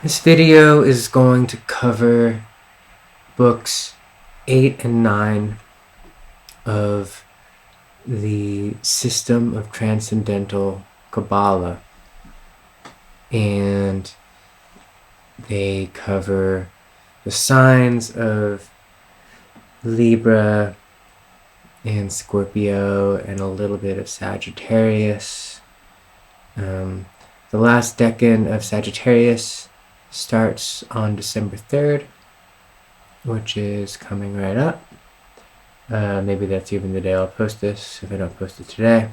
This video is going to cover books 8 and 9 of the System of Transcendental Kabbalah, and they cover the signs of Libra and Scorpio and a little bit of Sagittarius. The last decan of Sagittarius starts on December 3rd, which is coming right up. Maybe that's even the day I'll post this, if I don't post it today.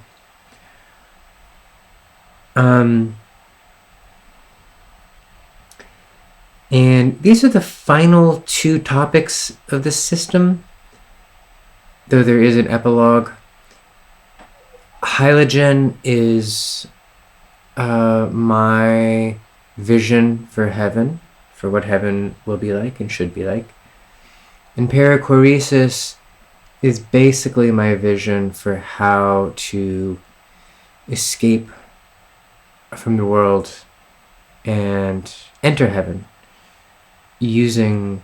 And these are the final two topics of this system, though there is an epilogue. Halogen is my vision for heaven, for what heaven will be like and should be like. And Perichoresis is basically my vision for how to escape from the world and enter heaven using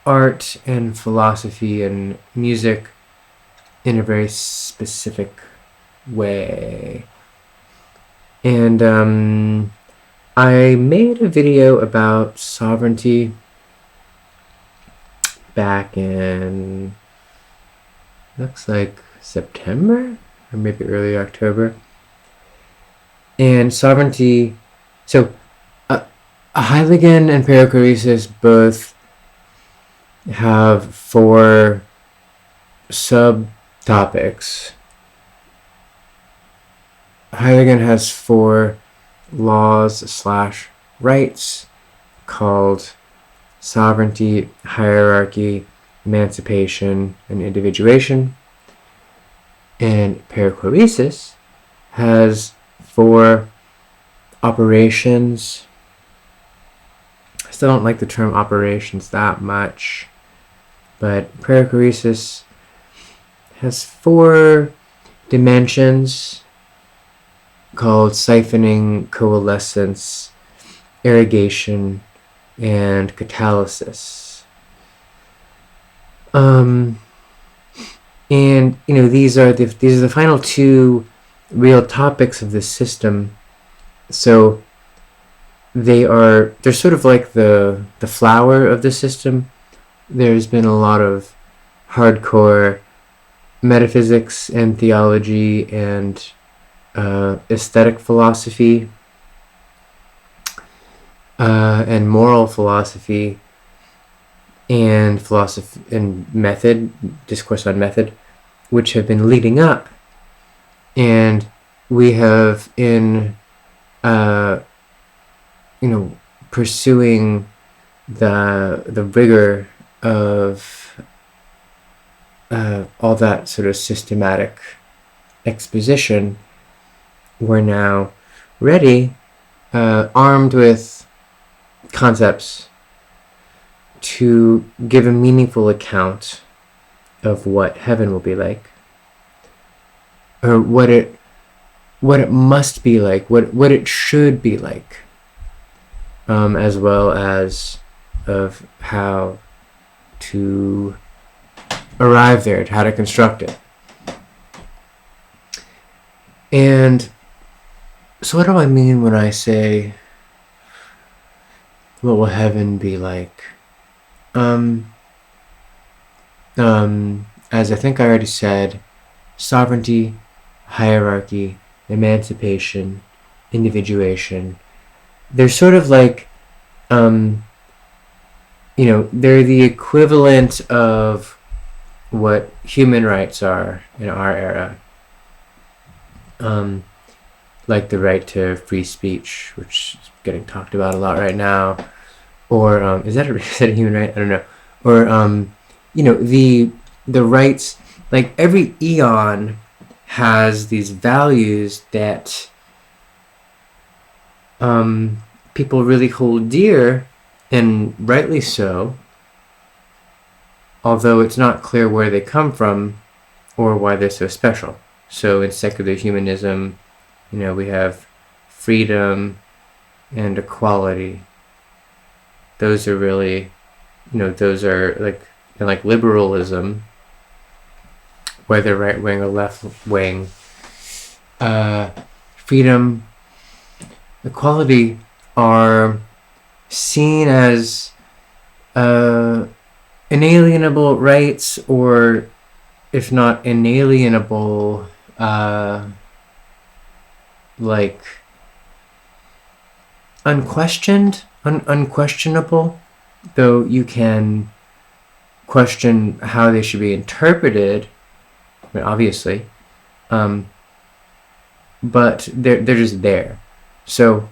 art and philosophy and music in a very specific way. And I made a video about sovereignty back in, looks like September or maybe early October. And sovereignty, so Haelegen and Perichoresis both have 4 subtopics. Haelegen has 4 laws/rights called sovereignty, hierarchy, emancipation, and individuation. And Perichoresis has 4 operations. I still don't like the term operations that much, but Perichoresis has 4 dimensions called siphoning, coalescence, irrigation, and catalysis. And these are the final 2 real topics of this system. So they're sort of like the flower of the system. There's been a lot of hardcore metaphysics and theology and aesthetic philosophy and moral philosophy and philosophy and discourse on method, which have been leading up. And we have in pursuing the rigor of all that sort of systematic exposition, we're now ready, armed with concepts, to give a meaningful account of what heaven will be like, or what it must be like, what it should be like, as well as of how to arrive there, how to construct it. And so what do I mean when I say, what will heaven be like? As I think I already said, sovereignty, hierarchy, emancipation, individuation. They're sort of like, they're the equivalent of what human rights are in our era. Like the right to free speech, which is getting talked about a lot right now. Or, is that a human right? I don't know. Or, the rights, like every eon has these values that people really hold dear, and rightly so, although it's not clear where they come from or why they're so special. So in secular humanism, We have freedom and equality. Those are really, those are like liberalism, whether right wing or left wing. Freedom, equality are seen as inalienable rights, or if not inalienable, like unquestionable, though you can question how they should be interpreted, obviously, but they're just there. So,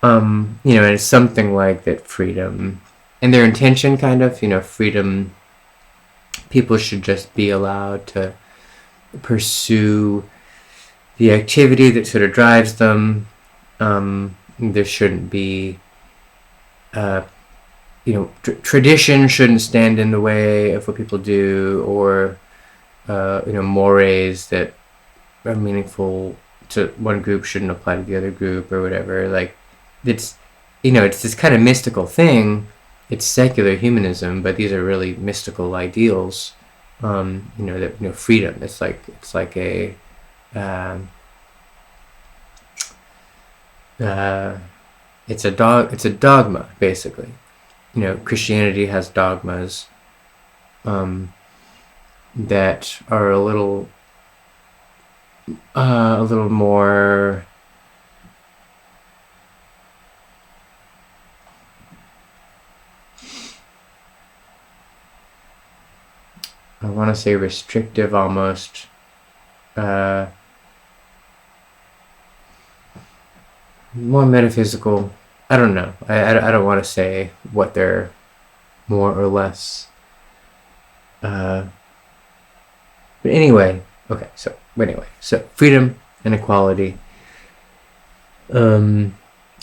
and it's something like that freedom, and their intention kind of, freedom, people should just be allowed to pursue the activity that sort of drives them. There shouldn't be, tradition shouldn't stand in the way of what people do, or, mores that are meaningful to one group shouldn't apply to the other group, or whatever. Like, it's this kind of mystical thing. It's secular humanism, but these are really mystical ideals. That freedom. It's like a it's a dogma, basically. Christianity has dogmas that are a little more I want to say restrictive almost. More metaphysical. I don't know. I don't want to say what they're more or less. But anyway, okay. So freedom and equality. And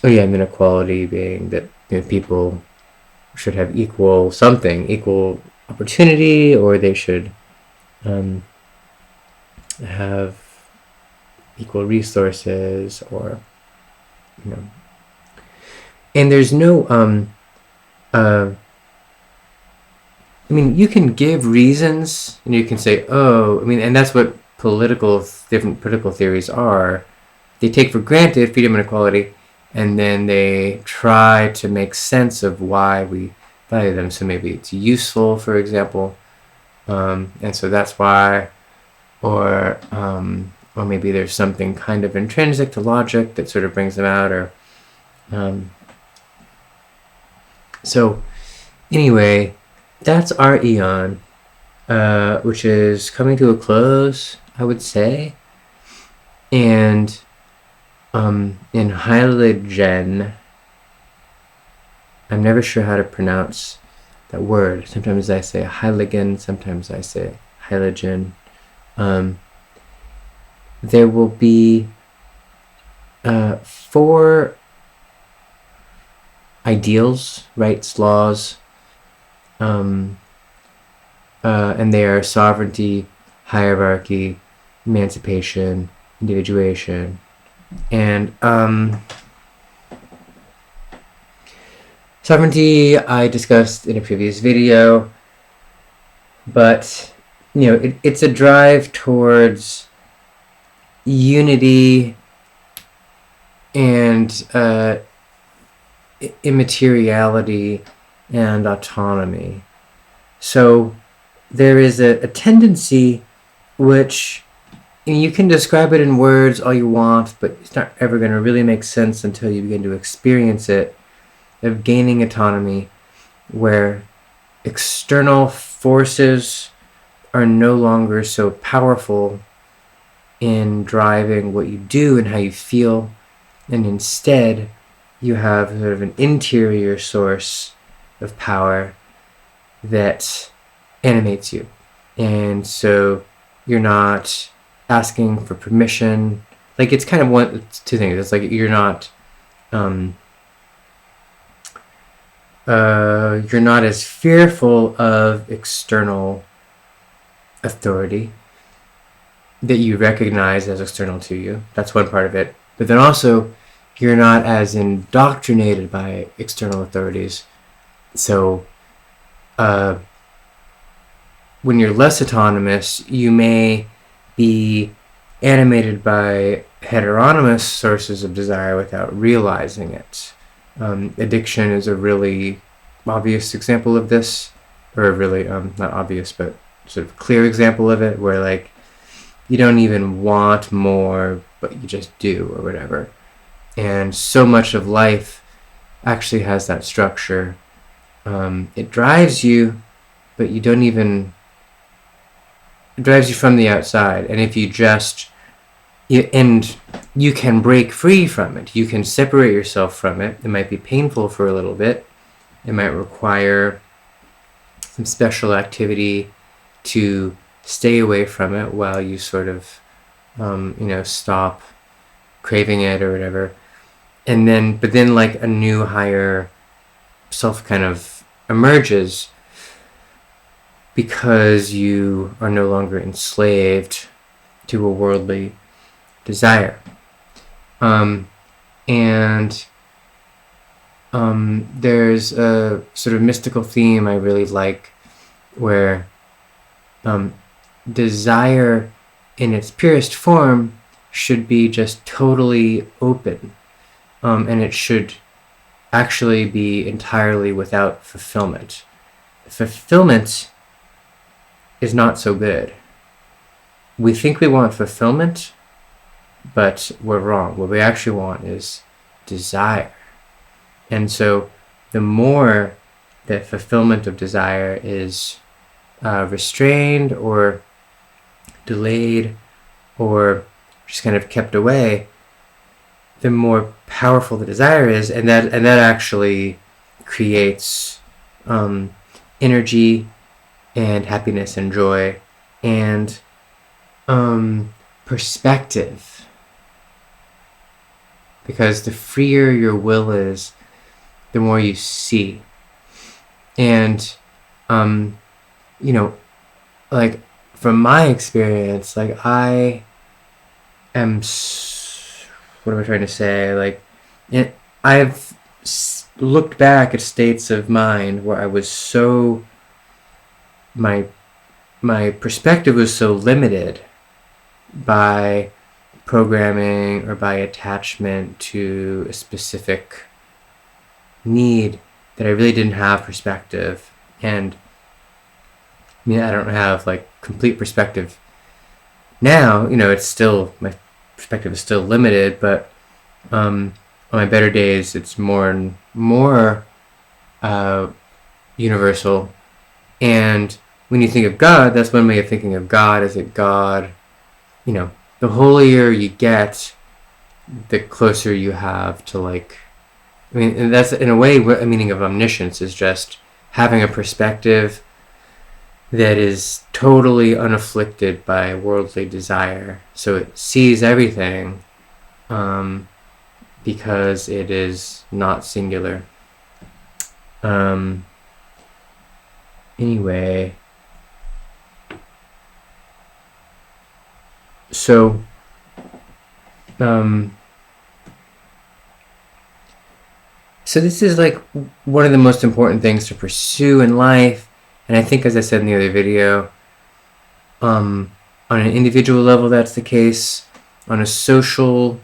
then equality being that people should have equal opportunity, or they should have equal resources, or and there's no you can give reasons, and you can say, and that's what different political theories are. They take for granted freedom and equality, and then they try to make sense of why we value them. So maybe it's useful, for example, and so that's why, or maybe there's something kind of intrinsic to logic that sort of brings them out, or so anyway, that's our eon, which is coming to a close, I would say. And in Haelegen, I'm never sure how to pronounce that word. Sometimes I say Haelegen, sometimes I say Haelegen. There will be 4 ideals, rights, laws, and they are sovereignty, hierarchy, emancipation, individuation, and sovereignty I discussed in a previous video, but it's a drive towards unity and immateriality and autonomy. So there is a tendency, which you can describe it in words all you want, but it's not ever going to really make sense until you begin to experience it, of gaining autonomy, where external forces are no longer so powerful in driving what you do and how you feel, and instead you have sort of an interior source of power that animates you. And so you're not asking for permission. Like, it's kind of two things. It's like you're not as fearful of external authority, that you recognize as external to you. That's one part of it. But then also, you're not as indoctrinated by external authorities. So, when you're less autonomous, you may be animated by heteronomous sources of desire without realizing it. Addiction is a really obvious example of this, or a really, not obvious, but sort of clear example of it, where like you don't even want more, but you just do, or whatever. And so much of life actually has that structure. It drives you, but you don't even... It drives you from the outside. And if you just... And you can break free from it. You can separate yourself from it. It might be painful for a little bit. It might require some special activity to stay away from it while you sort of, stop craving it or whatever. But then like a new higher self kind of emerges because you are no longer enslaved to a worldly desire. There's a sort of mystical theme I really like where desire in its purest form should be just totally open, and it should actually be entirely without fulfillment. Fulfillment is not so good. We think we want fulfillment, but we're wrong. What we actually want is desire. And so the more that fulfillment of desire is restrained or delayed or just kind of kept away, the more powerful the desire is, and that actually creates energy and happiness and joy and perspective. Because the freer your will is, the more you see. And like from my experience, like I am, what am I trying to say? Like, I've looked back at states of mind where I was so, my perspective was so limited by programming or by attachment to a specific need that I really didn't have perspective. And I don't have like complete perspective now. It's still, my perspective is still limited, but on my better days it's more and more universal. And when you think of God, that's one way of thinking of God, is that God, the holier you get, the closer you have to like, and that's in a way a meaning of omniscience, is just having a perspective that is totally unafflicted by worldly desire. So it sees everything because it is not singular. Anyway, so this is like one of the most important things to pursue in life. And I think, as I said in the other video, on an individual level, that's the case. On a social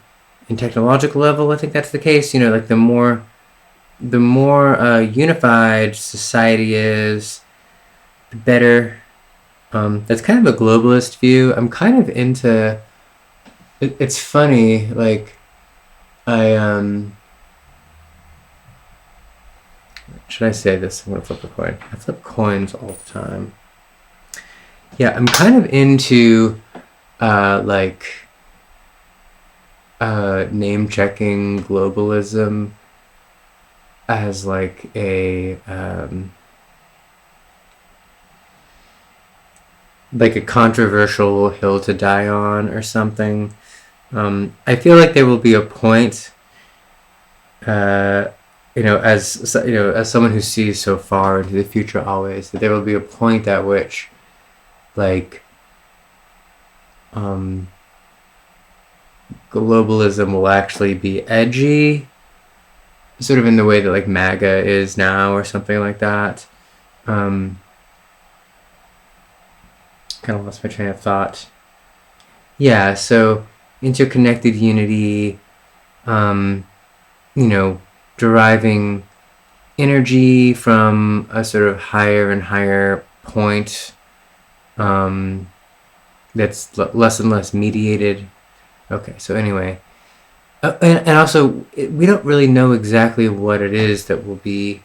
and technological level, I think that's the case. Like the more unified society is, the better. That's kind of a globalist view. I'm kind of into... It's funny, like, should I say this? I'm going to flip a coin. I flip coins all the time. Yeah, I'm kind of into, name-checking globalism as, like, a controversial hill to die on or something. I feel like there will be a point... as someone who sees so far into the future always, that there will be a point at which, like, globalism will actually be edgy, sort of in the way that like MAGA is now or something like that. Kind of lost my train of thought. Yeah, so interconnected unity, deriving energy from a sort of higher and higher point, that's less and less mediated. Okay, so anyway, and also we don't really know exactly what it is that will be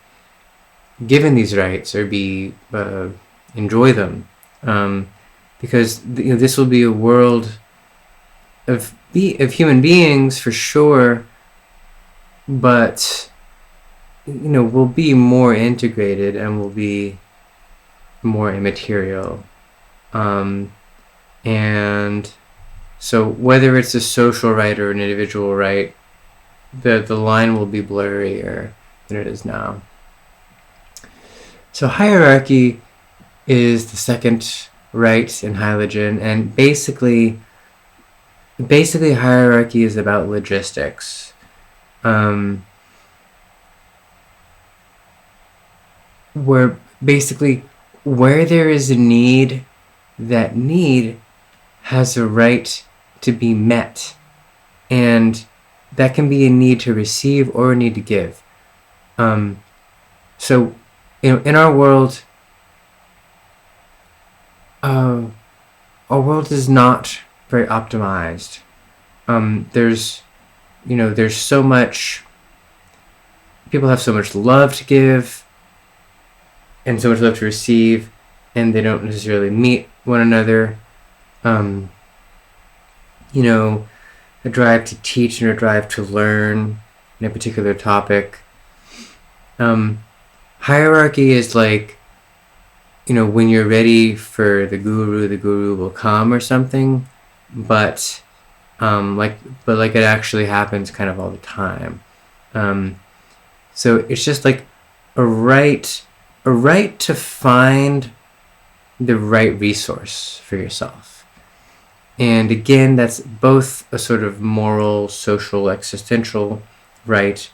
given these rights or be enjoy them, because this will be a world of human beings for sure, but will be more integrated and will be more immaterial, and so whether it's a social right or an individual right, the line will be blurrier than it is now. So hierarchy is the second right in Halogen, and basically hierarchy is about logistics. Where basically where there is a need, that need has a right to be met, and that can be a need to receive or a need to give. So in our world, our world is not very optimized. There's so much, people have so much love to give and so much love to receive, and they don't necessarily meet one another. A drive to teach and a drive to learn in a particular topic. Hierarchy is like, when you're ready for the guru will come or something, but it actually happens kind of all the time. So it's just like a right to find the right resource for yourself. And again, that's both a sort of moral, social, existential right,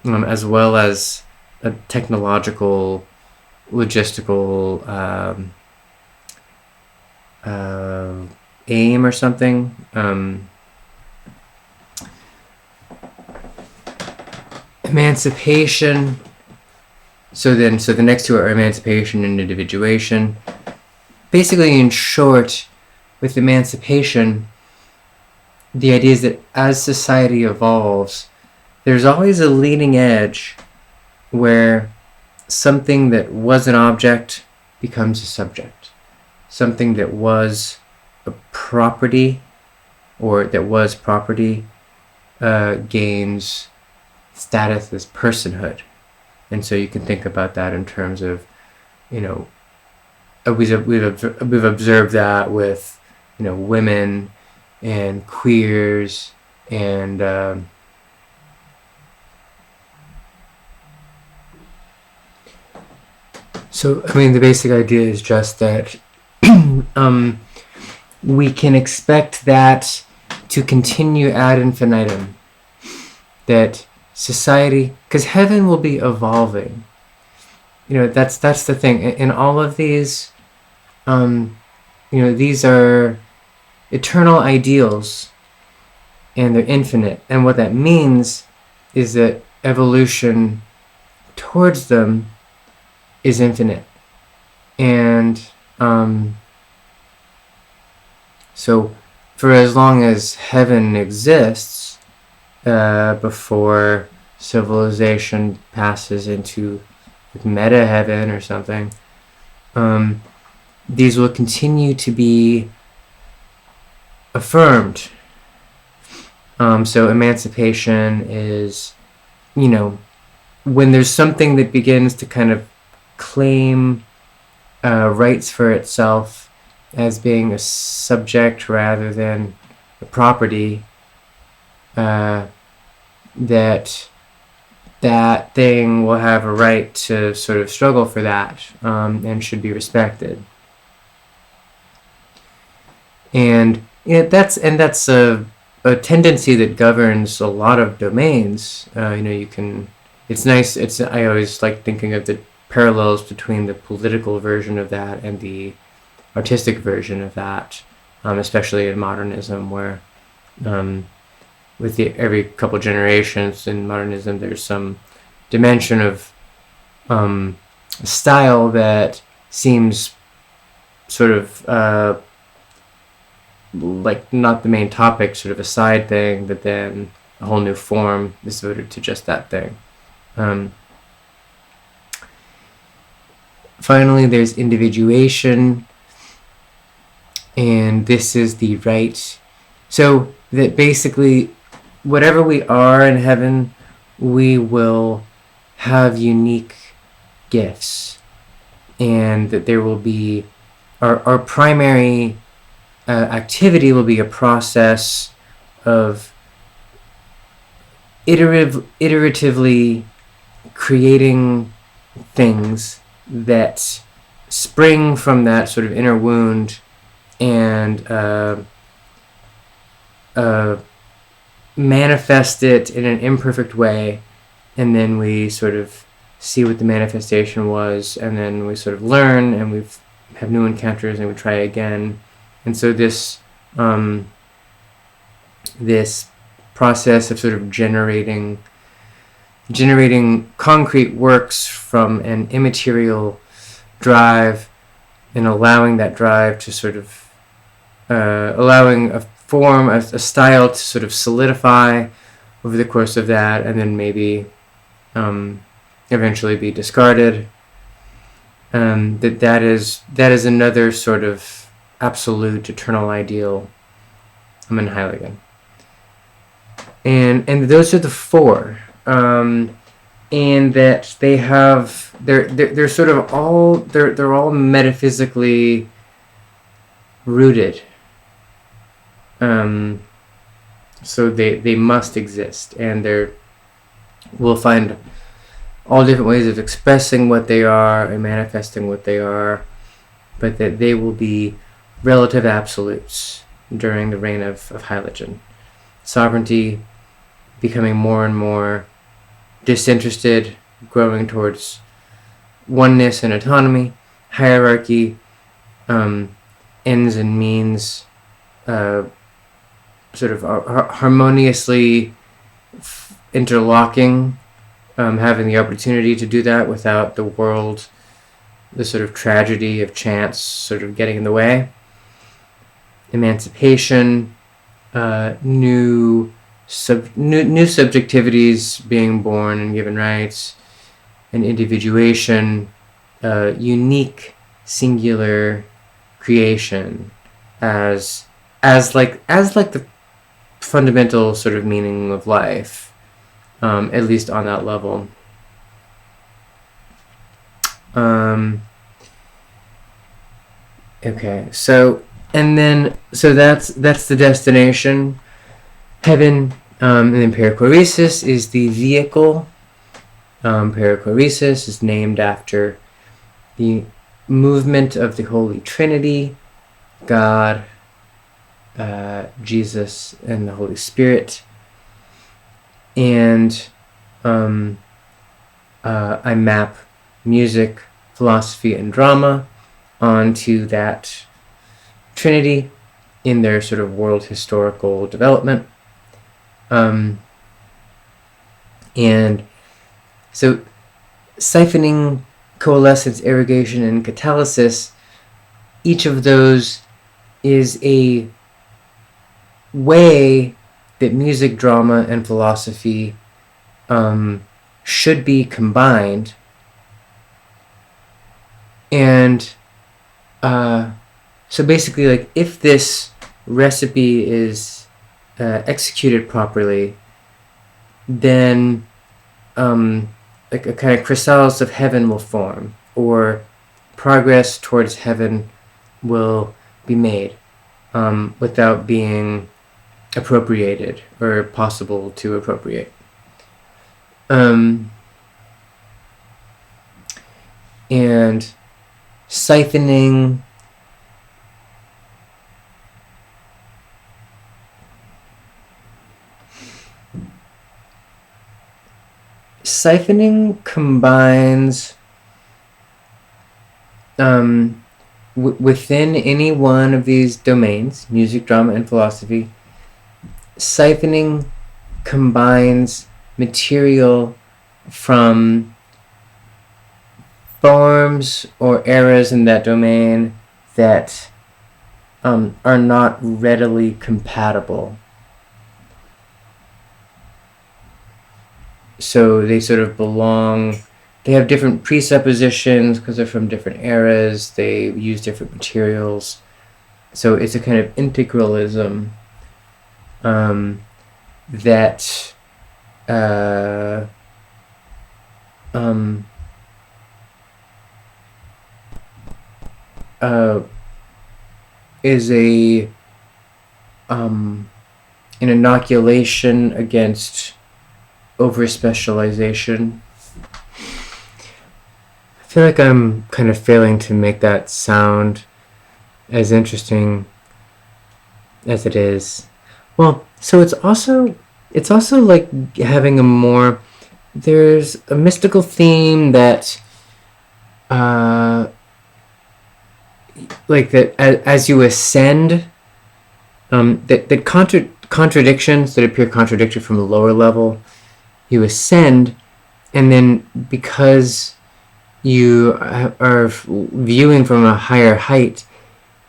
as well as a technological, logistical aim or something. Emancipation. So the next two are emancipation and individuation. Basically, in short, with emancipation, the idea is that as society evolves, there's always a leading edge where something that was an object becomes a subject. Something that was a property, or that was property, gains status as personhood. And so you can think about that in terms of, we've observed that with, women and queers and so the basic idea is just that we can expect that to continue ad infinitum, that society, because heaven will be evolving. That's the thing. In all of these, these are eternal ideals, and they're infinite. And what that means is that evolution towards them is infinite. And so for as long as heaven exists, before civilization passes into meta heaven or something, these will continue to be affirmed. So emancipation is, when there's something that begins to kind of claim rights for itself as being a subject rather than a property, that thing will have a right to sort of struggle for that, and should be respected. And that's a tendency that governs a lot of domains. You can. It's nice. I always like thinking of the parallels between the political version of that and the artistic version of that, especially in modernism, where with every couple generations in modernism, there's some dimension of style that seems sort of like not the main topic, sort of a side thing, but then a whole new form is devoted to just that thing. Finally, there's individuation, and this is the right. So that basically, whatever we are in heaven, we will have unique gifts, and that there will be our primary activity will be a process of iteratively creating things that spring from that sort of inner wound and manifest it in an imperfect way, and then we sort of see what the manifestation was, and then we sort of learn, and we have new encounters, and we try again. And so this this process of sort of generating concrete works from an immaterial drive, and allowing that drive to sort of allowing a form, a style to sort of solidify over the course of that, and then maybe eventually be discarded. That is another sort of absolute eternal ideal. I'm in Haelegen, and those are the four, and that they have they're sort of all they're all metaphysically rooted. So they must exist, and we'll find all different ways of expressing what they are and manifesting what they are, but that they will be relative absolutes during the reign of Halogen. Sovereignty becoming more and more disinterested, growing towards oneness and autonomy. Hierarchy, ends and means, sort of harmoniously interlocking, having the opportunity to do that without the sort of tragedy of chance sort of getting in the way. Emancipation, new subjectivities being born and given rights, and individuation, unique singular creation as like the fundamental sort of meaning of life, at least on that level. Okay, so that's the destination, heaven, and then perichoresis is the vehicle. Perichoresis is named after the movement of the Holy Trinity, God, Jesus, and the Holy Spirit. And I map music, philosophy, and drama onto that Trinity in their sort of world historical development. And so siphoning, coalescence, irrigation, and catalysis, each of those is a way that music, drama, and philosophy should be combined. And so basically, like, if this recipe is executed properly, then like a kind of chrysalis of heaven will form, or progress towards heaven will be made without being appropriated or possible to appropriate. And siphoning Siphoning combines within any one of these domains, music, drama, and philosophy. Siphoning combines material from forms or eras in that domain that are not readily compatible. So they sort of belong, they have different presuppositions because they're from different eras, they use different materials. So it's a kind of integralism that is an inoculation against over-specialization. I feel like I'm kind of failing to make that sound as interesting as it is. Well, so it's also like having a more, there's a mystical theme that like that as you ascend, that contradictions that appear contradictory from a lower level, you ascend, and then because you are viewing from a higher height,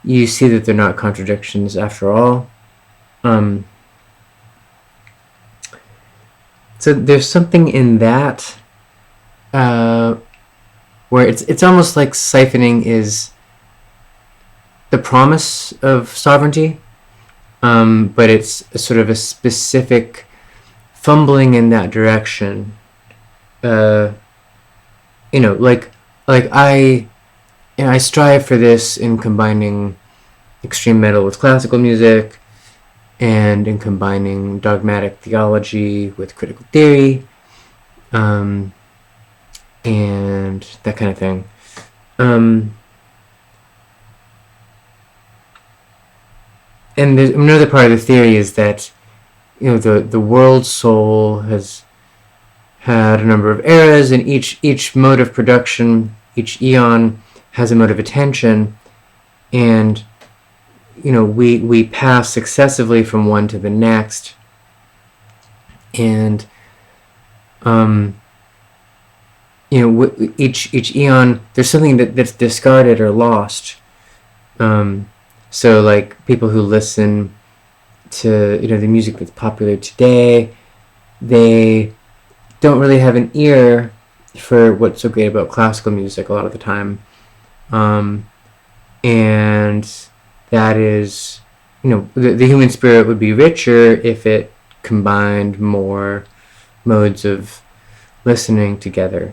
you see that they're not contradictions after all. So there's something in that where it's almost like siphoning is the promise of sovereignty, but it's a sort of a specific fumbling in that direction. Like I strive for this in combining extreme metal with classical music, and in combining dogmatic theology with critical theory, and that kind of thing. And there's another part of the theory is that the world soul has had a number of eras, and each mode of production, each eon has a mode of attention, and we pass successively from one to the next, and each eon there's something that's discarded or lost. So like people who listen to the music that's popular today, they don't really have an ear for what's so great about classical music a lot of the time, and that is, the human spirit would be richer if it combined more modes of listening together.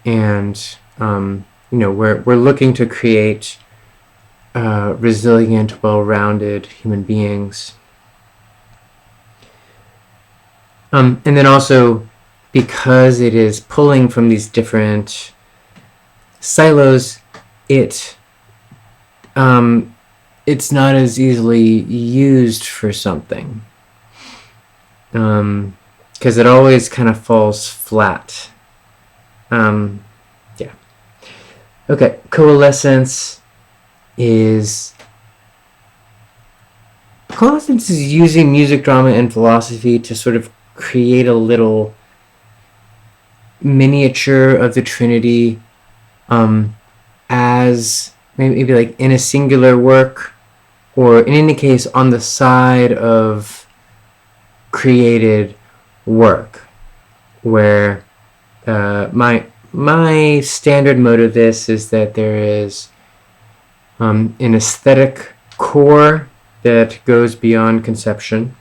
And we're looking to create resilient, well-rounded human beings. And then also, because it is pulling from these different silos, it's not as easily used for something, because it always kind of falls flat. Yeah. Okay, coalescence is using music, drama, and philosophy to sort of create a little miniature of the Trinity, as maybe like in a singular work, or in any case on the side of created work, where my standard mode of this is that there is an aesthetic core that goes beyond conception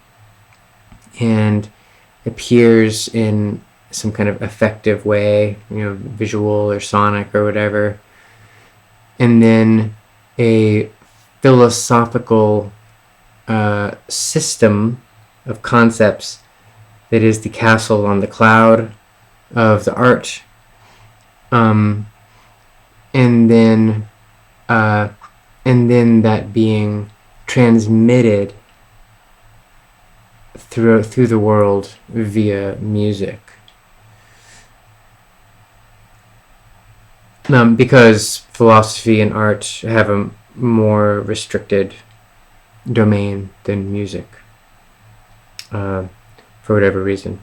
and appears in some kind of effective way, visual or sonic or whatever, and then a philosophical system of concepts that is the castle on the cloud of the art, and then that being transmitted through the world via music. Because philosophy and art have a more restricted domain than music, for whatever reason.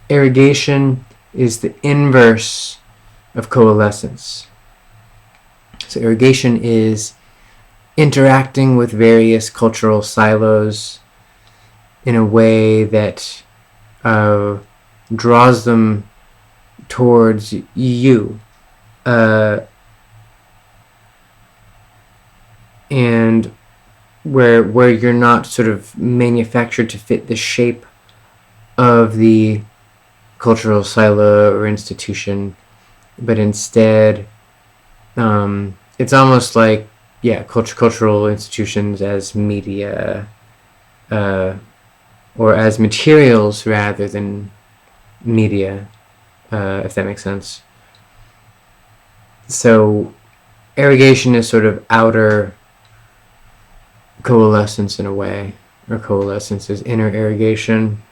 Irrigation is the inverse of coalescence. So irrigation is interacting with various cultural silos in a way that draws them towards you, and where you're not sort of manufactured to fit the shape of the cultural silo or institution, but instead it's almost like cultural institutions as media, or as materials rather than media, if that makes sense. So irrigation is sort of outer coalescence in a way, or coalescence is inner irrigation.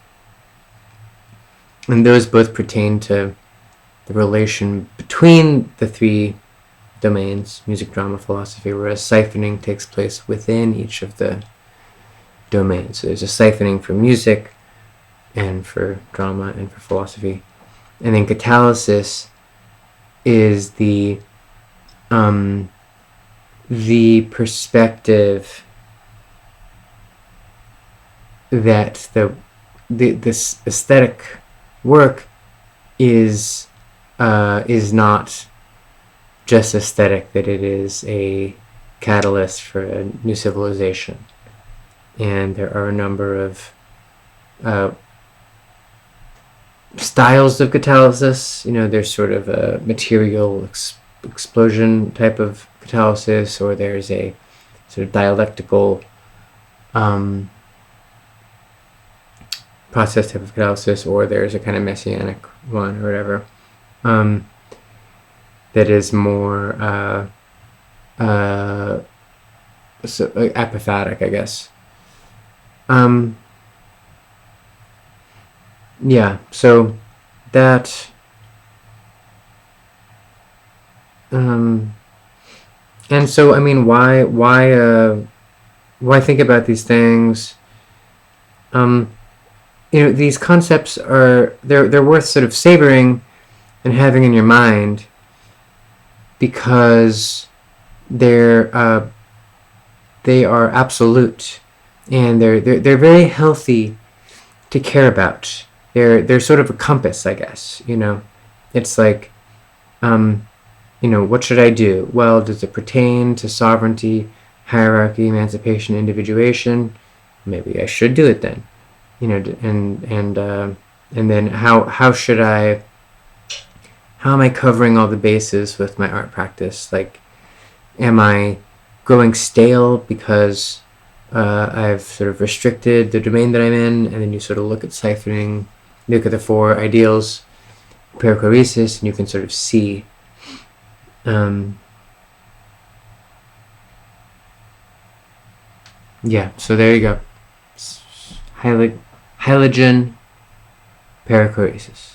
And those both pertain to the relation between the three domains, music, drama, philosophy, whereas siphoning takes place within each of the domains. So there's a siphoning for music and for drama and for philosophy. And then catalysis is the perspective that this aesthetic work is not just aesthetic, that it is a catalyst for a new civilization. And there are a number of styles of catalysis. There's sort of a material explosion type of catalysis, or there's a sort of dialectical process type of catalysis, or there's a kind of messianic one or whatever, that is more so apophatic, I guess. So that and so why think about these things? These concepts they're worth sort of savoring and having in your mind, because they are absolute, and they're very healthy to care about. They're sort of a compass, I guess. It's like, what should I do? Well, does it pertain to sovereignty, hierarchy, emancipation, individuation? Maybe I should do it then. And then how am I covering all the bases with my art practice? Like, am I growing stale because I've sort of restricted the domain that I'm in? And then you sort of look at siphoning, look at the four ideals, Perichoresis, and you can sort of see so there you go. Halogen, Perichoresis.